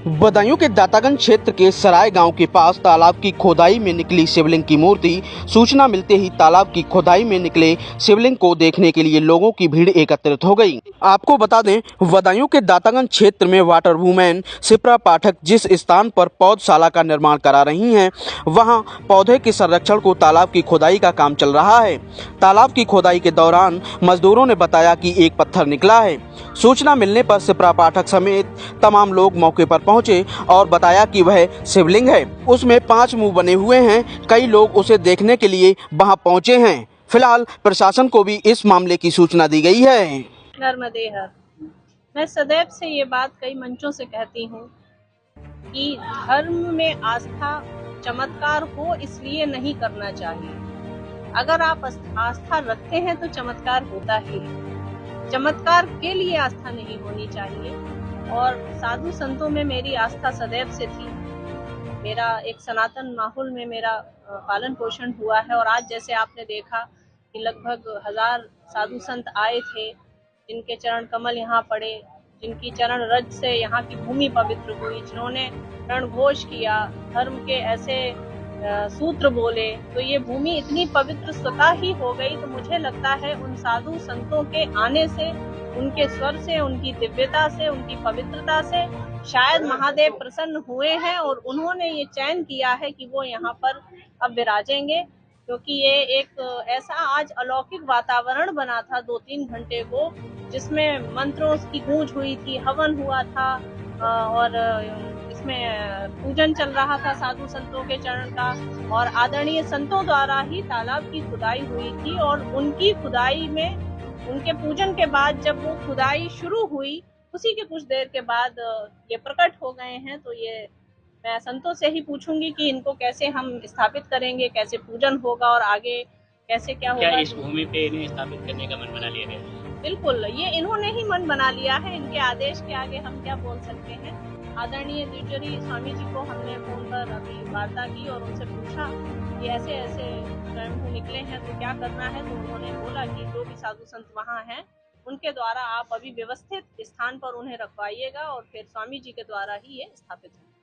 बदायूं के दातागंज क्षेत्र के सराय गांव के पास तालाब की खोदाई में निकली शिवलिंग की मूर्ति। सूचना मिलते ही तालाब की खोदाई में निकले शिवलिंग को देखने के लिए लोगों की भीड़ एकत्रित हो गई। आपको बता दें, बदायूं के दातागंज क्षेत्र में वाटर वुमेन शिप्रा पाठक जिस स्थान पर पौधशाला का निर्माण करा रही हैं, वहां पौधे के संरक्षण को तालाब की खोदाई का काम चल रहा है। तालाब की खोदाई के दौरान मजदूरों ने बताया कि एक पत्थर निकला है। सूचना मिलने पर शिप्रा पाठक समेत तमाम लोग मौके पर पहुंचे और बताया कि वह शिवलिंग है, उसमें 5 मुंह बने हुए हैं। कई लोग उसे देखने के लिए वहां पहुंचे हैं। फिलहाल प्रशासन को भी इस मामले की सूचना दी गई है। नर्मदे हर। मैं सदैव से ये बात कई मंचों से कहती हूँ कि धर्म में आस्था चमत्कार हो इसलिए नहीं करना चाहिए। अगर आप आस्था रखते हैं तो चमत्कार होता ही है। चमत्कार के लिए आस्था नहीं होनी चाहिए। और साधु संतों में मेरी आस्था सदैव से थी। मेरा एक सनातन माहौल में मेरा पालन पोषण हुआ है। और आज जैसे आपने देखा कि लगभग 1000 साधु संत आए थे, जिनके चरण कमल यहाँ पड़े, जिनकी चरण रज से यहाँ की भूमि पवित्र हुई, जिन्होंने रण घोष किया, धर्म के ऐसे सूत्र बोले, तो ये भूमि इतनी पवित्र स्वतः ही हो गई। तो मुझे लगता है उन साधु संतों के आने से, उनके स्वर से, उनकी दिव्यता से, उनकी पवित्रता से शायद महादेव प्रसन्न हुए हैं और उन्होंने ये चयन किया है कि वो यहाँ पर अब विराजेंगे। क्योंकि ये एक ऐसा आज अलौकिक वातावरण बना था 2-3 घंटे को, जिसमें मंत्रों की गूंज हुई थी, हवन हुआ था और इसमें पूजन चल रहा था साधु संतों के चरण का। और आदरणीय संतों द्वारा ही तालाब की खुदाई हुई थी और उनकी खुदाई में, उनके पूजन के बाद जब वो खुदाई शुरू हुई, उसी के कुछ देर के बाद ये प्रकट हो गए हैं। तो ये मैं संतों से ही पूछूंगी कि इनको कैसे हम स्थापित करेंगे, कैसे पूजन होगा और आगे कैसे क्या होगा। क्या इस भूमि पे इन्हें स्थापित करने का मन बना लिया गया? बिल्कुल, ये इन्होंने ही मन बना लिया है। इनके आदेश के आगे हम क्या बोल सकते हैं। आदरणीय द्विजरी स्वामी जी को हमने फोन पर अभी वार्ता की और उनसे पूछा कि ऐसे ऐसे स्वयंभू निकले हैं तो क्या करना है। तो उन्होंने बोला कि जो भी साधु संत वहाँ हैं उनके द्वारा आप अभी व्यवस्थित स्थान पर उन्हें रखवाइएगा और फिर स्वामी जी के द्वारा ही ये स्थापित होगा।